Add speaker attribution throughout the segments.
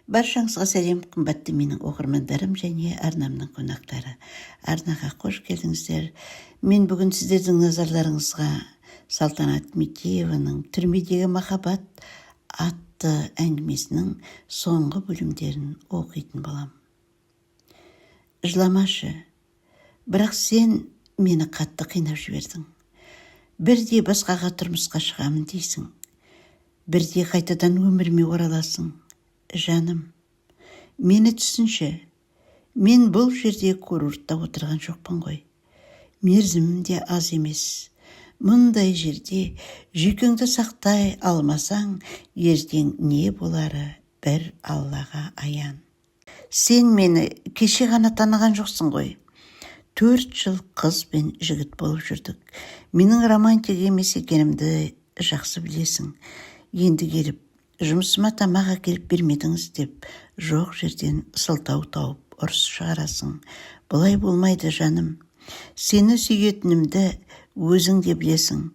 Speaker 1: Баршаңызға сәлем, қымбатты менің оқырмандарым және арнамның қонақтары. Арнаға қош келдіңіздер. Мен бүгін сіздердің назарларыңызға Салтанат Мекееваның «Түрмедегі махаббат» атты әңгімесінің соңғы бөлімдерін оқитын болам. Жыламашы, бірақ сен мені қатты қинап жібердің. Бірде басқаға тұрмысқа шығамын дейсің. Бірде қайтадан өміріме ораласың. Жаным, мені түсінші, мен бұл жерде курортта отырған жоқпын ғой. Мерзімім де аз емес. Мұндай жерде жүйкеңді сақтай алмасаң, ертең не болары бір Аллаға аян. Сен мені кеше ғана таныған жоқсың ғой. 4 жыл қыз бен жігіт болып жүрдік. Менің романтик емес екенімді жақсы білесің. Енді келіп, жұмысыма тамақ әкеліп бермедіңіз деп, жоқ жерден сылтау тауып ұрыс шығарасың. Бұлай болмайды, жаным. Сені сүйетінімді өзің де білесің,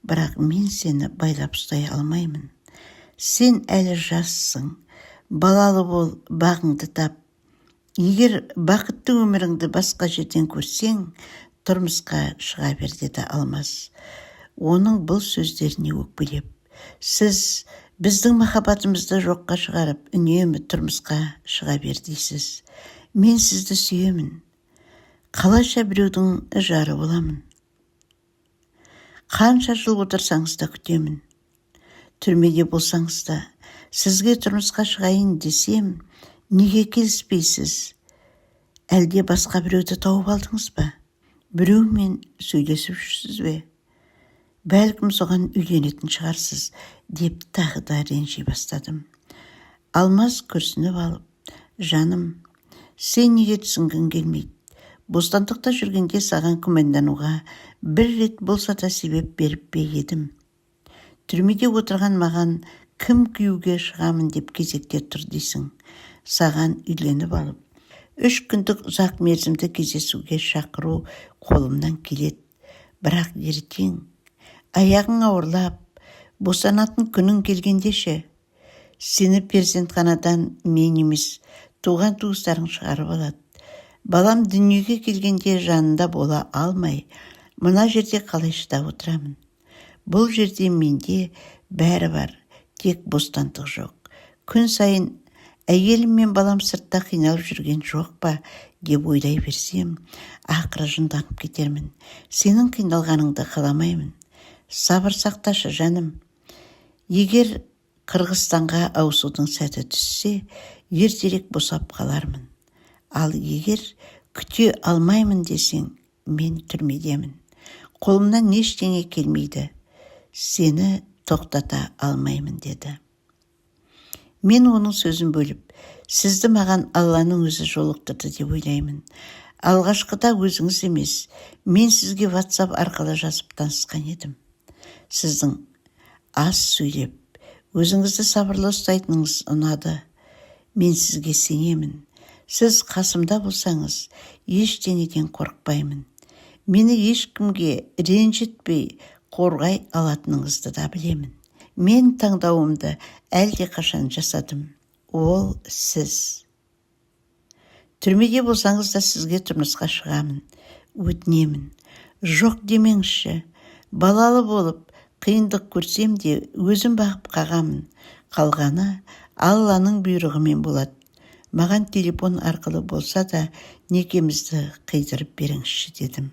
Speaker 1: бірақ мен сені байлап ұстай алмаймын. Сен әлі жассың, балалы бол, бағыңды тап. Егер бақытты өміріңді басқа жерден көрсең, тұрмысқа шыға бер, деді Алмас. Оның бұл сөздеріне өкпелеп, сіз біздің махаббатымызды жоққа шығарып, үнемі тұрмысқа шыға бер дейсіз. Мен сізді сүйемін. Қалайша біреудің жары боламын. Қанша жыл отырсаңыз да күтемін. Түрмеде болсаңыз да, сізге тұрмысқа шығайын десем, неге келіспейсіз? Әлде басқа біреуді тауып алдыңыз ба? Біреумен сөйлесіп жүрсіз бе? Бәлкім соған үйленетін шығарсыз, деп тағы да ренжи бастадым. Алмас күрсініп алып, жаным, сен неге түсінгің келмейді? Бостандықта жүргенде саған күмәндануға бір рет болса да себеп беріп бе едім? Түрмеде отырған маған кім күйеуге шығамын деп кезекте тұр дейсің? Саған үйленіп алып, 3 күндік ұзақ мерзімді кездесуге шақыру қолымнан келеді. Бірақ ертең аяғың ауырлап, босанатын күнің келгендеше, сені перзентханадан мен емес, туған туыстарың шығарып алады. Балам дүниеге келгенде жанында бола алмай, мына жерде қалай шыдап отырамын? Бұл жерде менде бәрі бар, тек бостандық жоқ. Күн сайын әйелім мен балам сыртта қиналып жүрген жоқ па, деп ойлай берсем, ақыры жынданып кетермін. Сенің қиналғаныңды қаламаймын. Сабыр сақташы, жаным. Егер Қырғызстанға ауысудың сәті түссе, ертерек босап қалармын. Ал егер күте алмаймын десең, мен түрмедемін. Қолымнан ештеңе келмейді. Сені тоқтата алмаймын, деді. Мен оның сөзін бөліп, сізді маған Алланың өзі жолықтырды деп ойлаймын. Алғашқыда өзіңіз емес, мен сізге WhatsApp арқылы жазып танысқан едім. Сіздің аз сөйлеп, өзіңізді сабырлы ұстайтыныңыз ұнады. Мен сізге сенемін. Сіз қасымда болсаңыз, ештеңеден қорықпаймын. Мені ешкімге ренжітпей қорғай алатыныңызды да білемін. Мен таңдауымды әлде қашан жасадым. Ол сіз. Түрмеде болсаңыз да сізге тұрмысқа шығамын. Өтінемін. Жоқ демеңізші. Балалы болып, қиындық көрсем де өзім бағып қағамын. Қалғаны Алланың бұйрығымен болады. Маған телефон арқылы болса да некемізді қидырып беріңізші, дедім.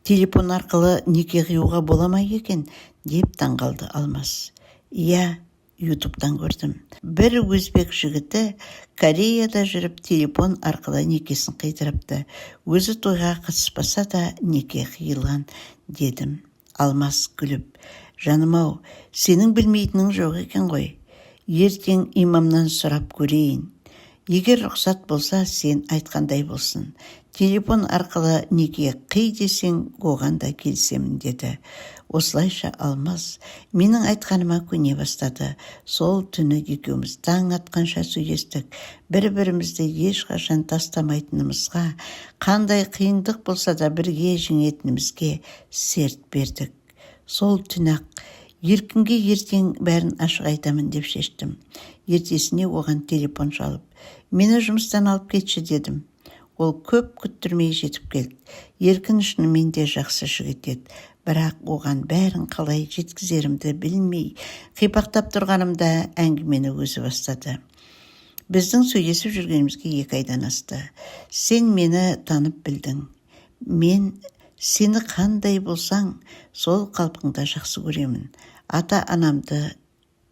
Speaker 1: Телефон арқылы неке қиюға бола ма екен, деп таңғалды Алмас. Иә, ютубтан көрдім. Бір өзбек жігіті Кореяда жүріп телефон арқылы некесін қидырыпты. Өзі тойға қатыспаса да неке қиылған, дедім. Алмас күліп, жаным-ау, сенің білмейтінің жоқ екен ғой. Ертең имамнан сұрап көрейін. Егер рұқсат болса, сен айтқандай болсын. Телефон арқылы неке қи десең, оған да келісемін, деді. Осылайша Алмас менің айтқаныма көне бастады. Сол түні екеуміз таң атқанша сөйлестік. Бір-бірімізді ешқашан тастамайтынымызға, қандай қиындық болса да бірге жеңетінімізге серт бердік. Сол түні-ақ Еркінге ертең бәрін ашық айтамын деп шештім. Ертесіне оған телефон шалып, мені жұмыстан алып кетші дедім. Ол көп күттірмей жетіп келді. Еркін шынымен де жақсы жігіт еді. Бірақ оған бәрін қалай жеткізерімді білмей, қипақтап тұрғанымда әңгімені өзі бастады. Біздің сөйлесіп жүргенімізге 2 айдан асты. Сен мені танып білдің. Мен сені қандай болсаң, сол қалпыңда жақсы көремін. Ата-анамды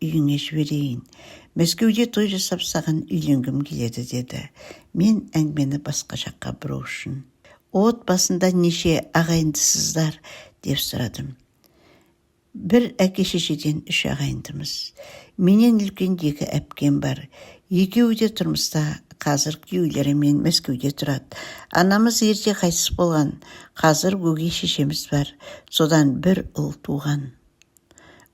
Speaker 1: үйіңе жіберейін. Мәскеуде той жасап саған үйленгім келеді деді. Мен әңгімені басқа жаққа бұру үшін. Отбасында неше ағайындысыздар деп сұрадым. Бір әке-шешеден 3 ағайындымыз. Менен үлкен 2 әпкем бар. Екеуі де тұрмыста, қазір күйеулерімен Мәскеуде тұрады. Анамыз ерте қайтыс болған, қазір өгей шешеміз бар. Содан бір ұл туған.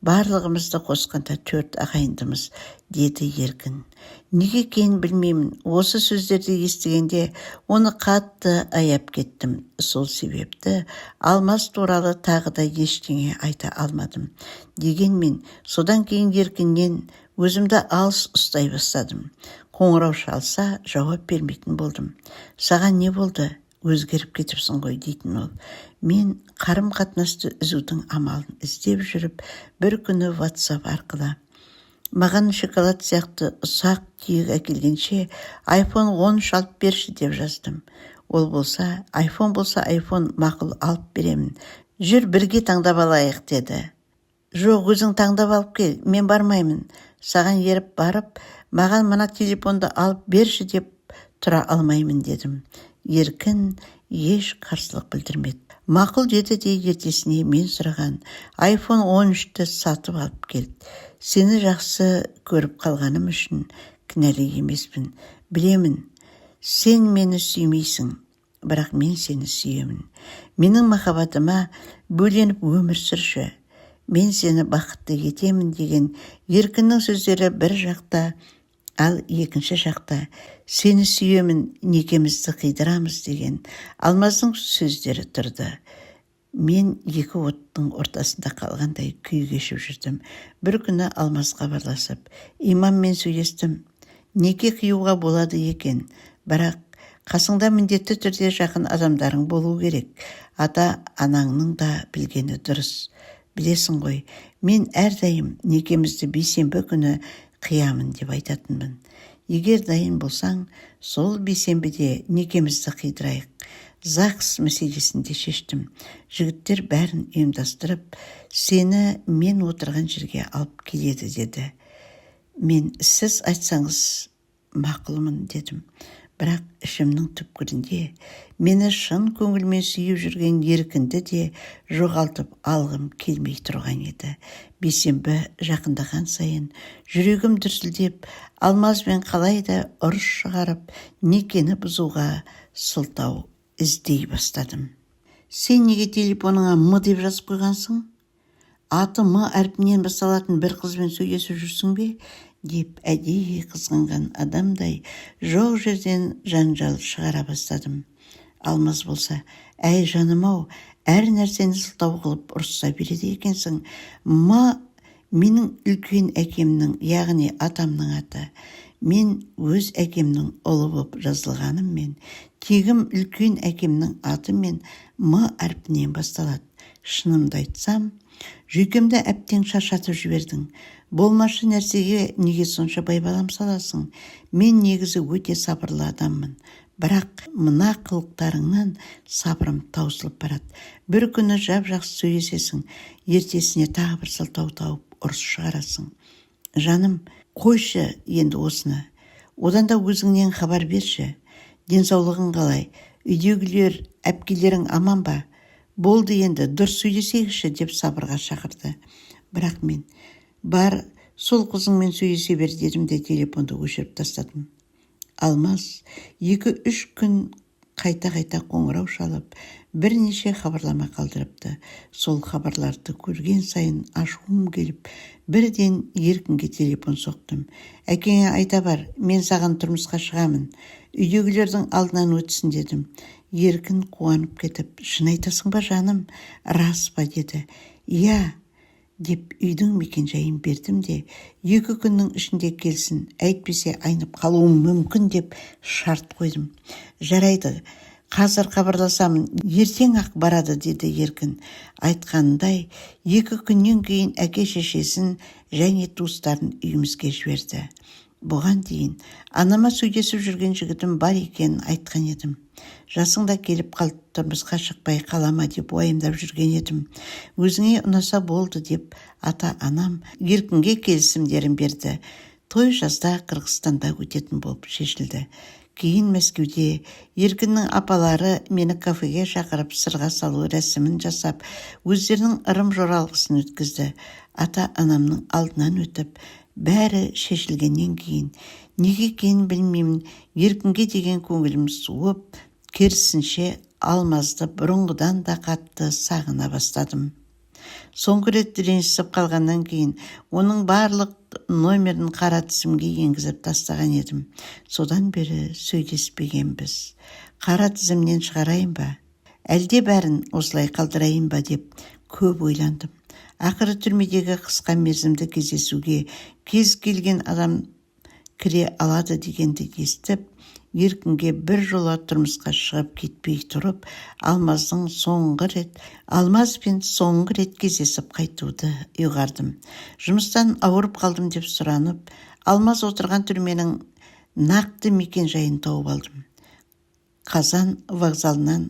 Speaker 1: Барлығымызды қосқанда 4 ағайындымыз, деді Еркін. Неге екенін білмеймін. Осы сөздерді естігенде оны қатты аяп кеттім. Сол себепті Алмас туралы тағы да ештеңе айта алмадым. Дегенмен, содан кейін Еркіннен өзімді алыс ұстай бастадым. Қоңырау шалса, жауап бермейтін болдым. Саған не болды? Өзгеріп кетіпсің ғой дейтін ол. Мен қарым-қатынасты үзудің амалын іздеп жүріп, бір күні WhatsApp арқылы маған шоколад сияқты ұсақ түйек әкелгенше iPhone 13 алып берші деп жаздым. Ол болса, iPhone мақұл алып беремін. Жүр бірге таңдап алайық деді. Жоқ, өзің таңдап алып кел, мен бармаймын. Саған еріп барып, маған мына телефонды алып берші деп тұра алмаймын дедім. Еркін еш қарсылық білдірмеді. Мақұл деді де ертесіне мен сұраған iPhone 13-ті сатып алып келді. Сені жақсы көріп қалғаным үшін кінәлі емеспін. Білемін, сен мені сүймейсің, бірақ мен сені сүйемін. Менің махаббатыма бөленіп өмір сүрші. Мен сені бақытты етемін деген Еркіннің сөздері бір жақта, ал екінші жақта сені сүйемін, некемізді қидырамыз деген Алмаздың сөздері тұрды. Мен 2 оттың ортасында қалғандай күй кешіп жүрдім. Бір күні Алмаз хабарласып, имаммен сөйлестім. Неке қиюға болады екен, бірақ қасыңда міндетті түрде жақын адамдарың болу керек. Ата-анаңның да білгені дұрыс. Білесің ғой, мен әрдайым некемізді бейсенбі күні қиямын деп айтатынмын. Егер дайын болсаң, сол бейсенбіде некемізді қидырайық. ЗАГС мәселесінде шештім. Жігіттер бәрін ұйымдастырып, сені мен отырған жерге алып келеді деді. Мен сіз айтсаңыз мақұлмын дедім. Бірақ ішімнің түпкірінде мені шын көңілмен сүйіп жүрген Еркінді де жоғалтып алғым келмей тұрған еді. Бейсенбі жақындаған сайын жүрегім дүрсілдеп, Алмазбен қалайда ұрыс шығарып, некені бұзуға сылтау іздей бастадым. Сен неге телефоныңа М деп жазып қойғансың? Аты М әрпінен басталатын бір қызбен сөйлесіп жүрсің бе? Деп әдейі қызғанған адамдай жоқ жерден жанжал шығара бастадым. Алмаз болса, әй жаным-ау, әр нәрсені сылтау қылып ұрыса береді екенсің. М менің үлкен әкемнің, яғни атамның аты. Мен өз әкемнің ұлы болып жазылғаныммен, тегім үлкен әкемнің атымен М әрпінен басталады. Шынымды айтсам, жүйкемді әптен шаршатып жібердің. Болмашы нәрсеге неге сонша байбалам саласың? Мен негізі өте сабырлы адаммын. Бірақ мына қылықтарыңнан сабырым таусылып барады. Бір күні жап-жақсы сөйлесесің, ертесіне тағы бір сылтау тауып ұрыс шығарасың. Жаным, қойшы енді осыны. Одан да өзіңнен хабар берші. Денсаулығың қалай? Үйдегілер, әпкелерің аман ба? Болды енді, дұрыс сөйлесейікші деп сабырға шақырды. Бірақ мен, бар, сол қызыңмен сөйлесе бер дедім де телефонды өшіріп тастадым. Алмаз 2-3 күн қайта-қайта қоңырау шалып, бірнеше хабарлама қалдырыпты. Сол хабарларды көрген сайын ашуым келіп, бірден Еркінге телефон соқтым. Әкеңе айта бар, мен саған тұрмысқа шығамын. Үйдегілердің алдынан өтсін дедім. Еркін қуанып кетіп, шын айтасың ба жаным, рас па деді. Иә, деп үйдің мекенжайын бердім де 2 күннің ішінде келсін, әйтпесе айнып қалуым мүмкін деп шарт қойдым. Жарайды, қазір хабарласамын, ертең ақ барады деді Еркін. Айтқандай 2 күннен кейін әке-шешесін және туыстарын үйімізге жіберді. Бұған дейін анама сөйлесіп жүрген жігітім бар екенін айтқан едім. Жасың да келіп қалды, тұрмысқа шықпай қалама деп уайымдап жүрген едім. Өзіңе ұнаса болды деп ата-анам Еркінге келісімдерін берді. Той жазда Қырғызстанда өтетін болып шешілді. Кейін Мәскеуде Еркіннің апалары мені кафеге шақырып сырға салу рәсімін жасап, өздерінің ырым жоралғысын өткізді. Ата-анамның алдынан өтіп, бәрі шешілгеннен кейін неге екенін білмеймін, Еркінге деген көңілім суып, керісінше Алмазды бұрынғыдан да қатты сағына бастадым. Соңғы рет ренжісіп қалғаннан кейін оның барлық номерін қара тізімге енгізіп тастаған едім. Содан бері сөйлеспегенбіз. Қара тізімнен шығарайын ба? Әлде бәрін осылай қалдырайын ба деп көп ойландым. Ақыры түрмедегі қысқа мерзімді кездесуге кез келген адам кіре алады дегенді естіп, Еркінге бір жола тұрмысқа шығып кетпей тұрып, Алмазпен соңғы рет кездесіп қайтуды ұйғардым. Жұмыстан ауырып қалдым деп сұранып, Алмаз отырған түрменің нақты мекенжайын тауып алдым. Қазан вокзалынан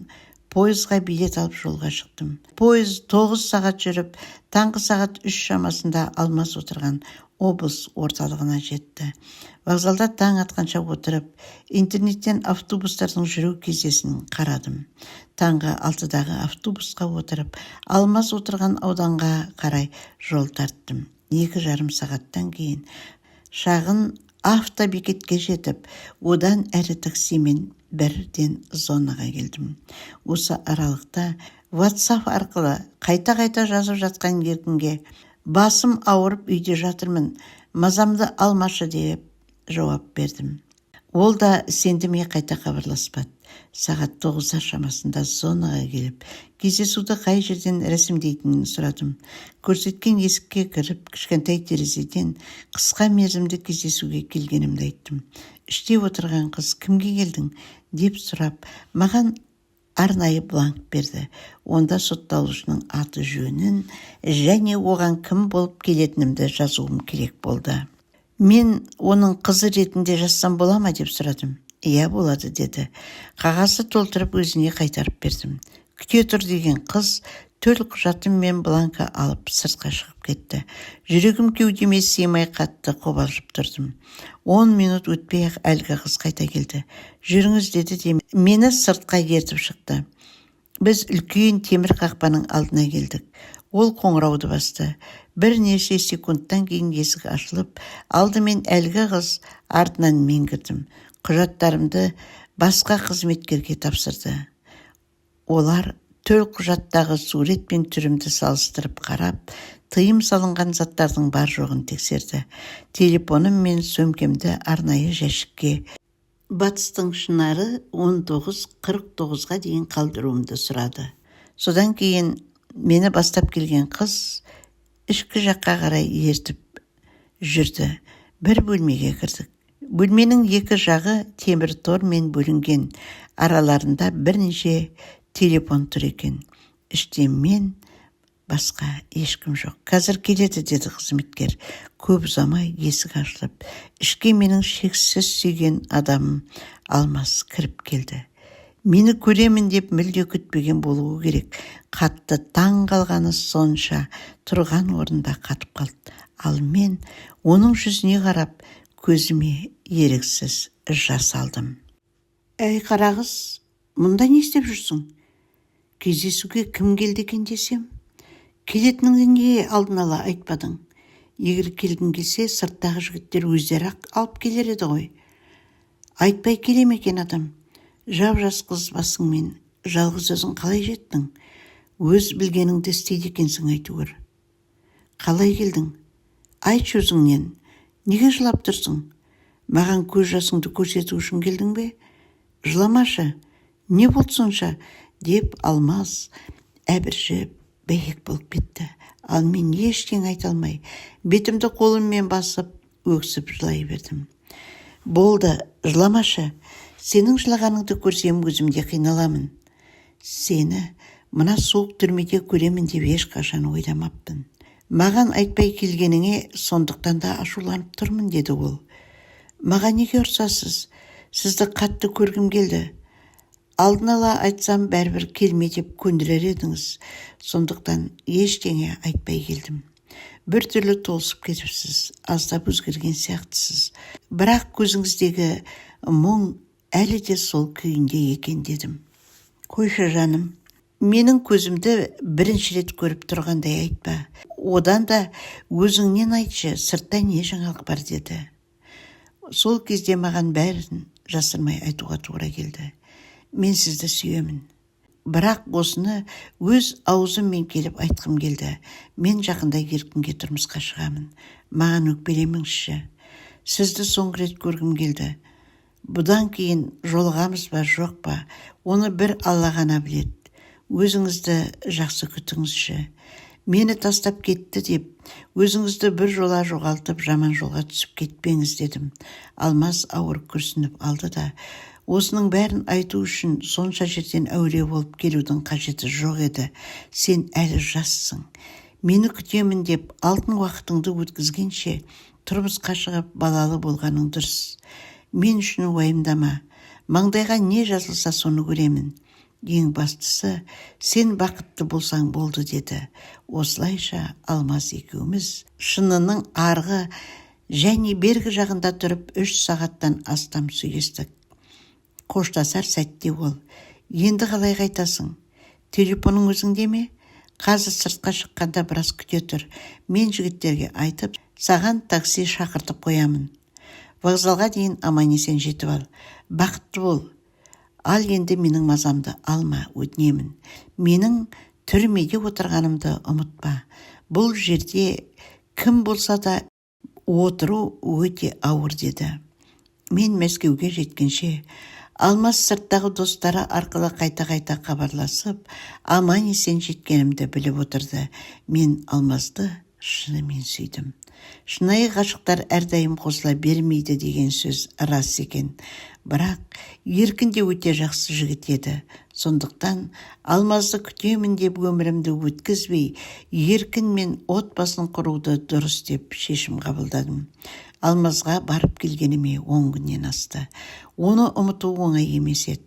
Speaker 1: пойызға билет алып жолға шықтым. Пойыз 9 сағат жүріп, таңғы сағат 3 шамасында Алмаз отырған облыс орталығына жетті. Вокзалда таң атқанша отырып, интернеттен автобустардың жүру кезесін қарадым. Таңғы 6-дағы автобусқа отырып, Алмаз отырған ауданға қарай жол тарттым. 2,5 сағаттан кейін шағын автобекетке жетіп, одан әрі таксимен бірден зонаға келдім. Осы аралықта WhatsApp арқылы қайта-қайта жазып жатқан Еркінге басым ауырып үйде жатырмын, мазамды алмашы деп жауап бердім. Ол да сендіме қайта хабарласпады. Сағат 9 шамасында зонаға келіп, кездесуді қай жерден рәсімдейтінін сұрадым. Көрсеткен есікке кіріп, кішкентай терезеден қысқа мерзімді кездесуге келгенімді айттым. Іште отырған қыз кімге келдің деп сұрап, маған арнайы бланк берді. Онда сотталушының аты жөнін және оған кім болып келетінімді жазуым керек болды. Мен оның қызы ретінде жазсам бола ма деп сұрадым. Иә болады деді. Қағазды толтырып өзіне қайтарып бердім. Күте тұр деген қыз төл құжатым мен бланка алып сыртқа шығып кетті. Жүрегім кеудеме сыймай қатты қобалжып тұрдым. 10 минут өтпей-ақ әлгі қыз қайта келді. Жүріңіз деді де мені сыртқа ертіп шықты. Біз үлкен темір қақпаның алдына келдік. Ол қоңырауды басты. Бірнеше секундтан кейін есік ашылып, алдымен әлгі қыз, артынан мен кірдім. Құжаттарымды басқа қызметкерге тапсырды. Олар төл құжаттағы сурет пен түрімді салыстырып қарап, тыйым салынған заттардың бар жоғын тексерді. Телефоным мен сөмкемді арнайы жәшікке Батыстың шынары 19:49-ға дейін қалдыруымды сұрады. Содан кейін мені бастап келген қыз ішкі жаққа қарай ертіп жүрді. Бір бөлмеге кірдік. Бөлменің екі жағы темір тормен бөлінген. Араларында бірнеше телефон тұр екен. Іште мен, басқа ешкім жоқ. Қазір келеді деді қызметкер. Көп ұзамай есік ашылып, ішке менің шексіз сүйген адамым Алмаз кіріп келді. Мені көремін деп мүлде күтпеген болуы керек. Қатты таң қалғаны сонша тұрған орында қатып қалды. Ал мен оның жүзіне қарап, көзіме еріксіз жас алдым. Әй қарағыз, мұнда не істеп жүрсің? Кездесуге кім келді екен десем? Келетініңді неге алдын ала айтпадың? Егер келгің келсе, сырттағы жігіттер өздері алып келер еді ғой. Айтпай келем екен адам. Жап-жас қыз басыңмен жалғыз өзің қалай жеттің? Өз білгеніңді істейді екенсің әйтеуір. Қалай келдің? Айтшы өзіңнен. Неге жылап тұрсың? Маған көз жасыңды көрсету үшін келдің бе? Жыламашы. Не болды сонша? Деп Алмаз әбіржіп бәйек болып кетті. Ал мен ештеңе айта алмай, бетімді қолыммен басып, өксіп жылай бердім. Болды, жыламашы. Сенің жылағаныңды көрсем өзімде қиналамын. Сені мына суық түрмеде көремін деп ешқашан ойламаппын. Маған айтпай келгеніңе сондықтан да ашуланып тұрмын, деді ол. Маған неге ұрсасыз? Сізді қатты көргім келді. Алдын ала айтсам бәрібір келме деп көндірер едіңіз. Сондықтан ештеңе айтпай келдім. Бір түрлі толысып кетіпсіз, аздап өзгерген сияқтысыз. Бірақ көзіңіздегі мұң әлі де сол күйінде екен, дедім. Қойшы жаным, менің көзімді бірінші рет көріп тұрғандай айтпа. Одан да өзіңнен айтшы, сыртта не жаңалық бар, деді. Сол кезде маған бәрін жасырмай айтуға тура келді. Мен сізді сүйемін. Бірақ осыны өз аузыммен келіп айтқым келді. Мен жақында еркінге тұрмысқа шығамын. Маған өкпелемеңізші. Сізді соңғы рет көргім келді. Бұдан кейін жолығамыз ба, жоқ па, оны бір Алла ғана біледі. Өзіңізді жақсы күтіңізші. Мені тастап кетті деп, өзіңізді бір жола жоғалтып, жаман жолға түсіп кетпеңіз, дедім. Алмас ауыр күрсініп алды да, осының бәрін айту үшін сонша жерден әуре болып келудің қажеті жоқ еді. Сен әлі жассың. Мені күтемін деп алтын уақытыңды өткізгенше тұрмысқа шығып балалы болғаның дұрыс. Мен үшін уайымдама. Маңдайға не жазылса соны көремін. Ең бастысы, сен бақытты болсаң болды, деді. Осылайша Алмас екеуміз шынының арғы және бергі жағында тұрып 3 сағаттан астам сөйлестік. Қоштасар сәтте ол: енді қалай қайтасың? Телефоның өзіңде ме? Қазір сыртқа шыққанда біраз күте тұр. Мен жігіттерге айтып, саған такси шақыртып қоямын. Вокзалға дейін аман-есен жетіп ал. Бақытты бол. Ал енді менің мазамды алма, өтінемін. Менің түрмеде отырғанымды ұмытпа. Бұл жерде кім болса да отыру өте ауыр, деді. Мен Мәскеуге жеткенше Алмас сырттағы достары арқылы қайта-қайта хабарласып, аман-есен жеткенімді біліп отырды. Мен Алмасты шынымен сүйдім. Шынайы ғашықтар әрдайым қосыла бермейді деген сөз рас екен. Бірақ еркін де өте жақсы жігіт еді. Сондықтан Алмасты күтемін деп өмірімді өткізбей, еркін мен отбасын құруды дұрыс деп шешім қабылдадым. Алмасқа барып келгеніме 10 күннен асты. Оны ұмыту оңай емес еді.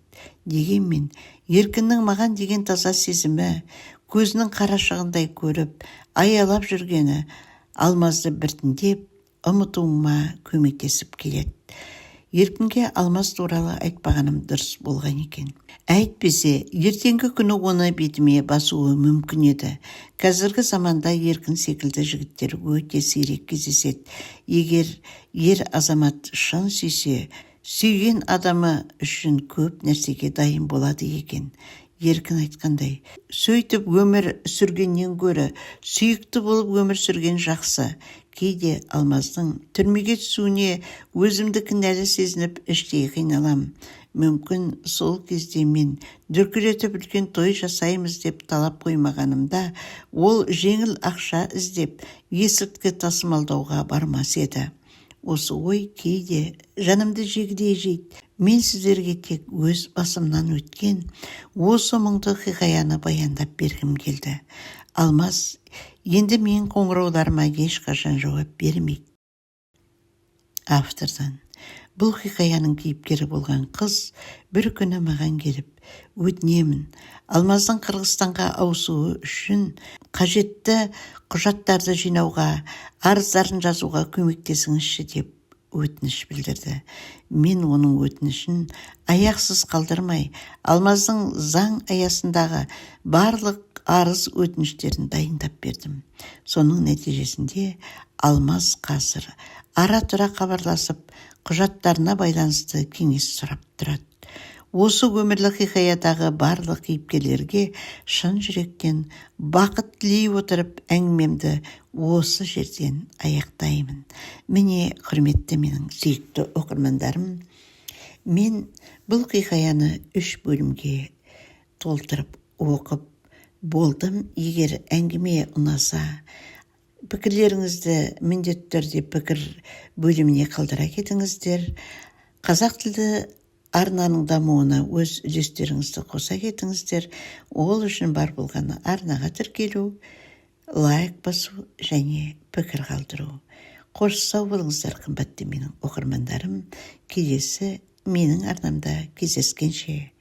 Speaker 1: Дегенмен, еркіннің маған деген таза сезімі, көзінің қарашығындай көріп, аялап жүргені Алмасты біртіндеп ұмытуыма көмектесіп келеді. Еркінге Алмас туралы айтпағаным дұрыс болған екен. Әйтпесе, ертеңгі күні оны бетіме басуы мүмкін еді. Қазіргі заманда еркін секілді жігіттер өте сирек кездеседі. Егер ер азамат шын сүйсе, сүйген адамы үшін көп нәрсеге дайын болады екен. Еркін айтқандай, сөйтіп өмір сүргеннен гөрі сүйікті болып өмір сүрген жақсы. Кейде Алмаздың түрмеге түсуіне өзімді кінәлі сезініп іштей қиналам. Мүмкін сол кезде мен дүркіретіп үлкен той жасаймыз деп талап қоймағанымда, ол жеңіл ақша іздеп есірткі тасымалдауға бармас еді. Осы ой кейде жанымды жегідей жейді. Мен сіздерге тек өз басымнан өткен осы мұңды хикаяны баяндап бергім келді. Алмас енді мен қоңырауларыма ешқашан жауап бермейді. Автордан. Бұл хикаяның кейіпкері болған қыз бір күні маған келіп, өтінемін, Алмаздың Қырғызстанға ауысуы үшін қажетті құжаттарды жинауға, арыздарын жазуға көмектесіңізші деп өтініш білдірді. Мен оның өтінішін аяқсыз қалдырмай, Алмаздың заң аясындағы барлық арыз өтініштерін дайындап бердім. Соның нәтижесінде Алмас қазір ара-тұра хабарласып, құжаттарына байланысты кеңес сұрап тұрады. Осы өмірлік хикаядағы барлық кейіпкерлерге шын жүректен бақыт тілей отырып әңгімемді осы жерден аяқтаймын. Міне, құрметті менің сүйікті оқырмандарым, мен бұл хикаяны 3 бөлімге толтырып оқып, болдым. Егер әңгіме ұнаса, пікірлеріңізді міндетті түрде пікір бөліміне қалдыра кетіңіздер. Қазақ тілді арнаның дамуына өз үлестеріңізді қоса кетіңіздер. Ол үшін бар болғаны арнаға тіркелу, лайк басу және пікір қалдыру. Қош сау болыңыздар, қымбатты менің оқырмандарым. Келесі менің арнамда кездескенше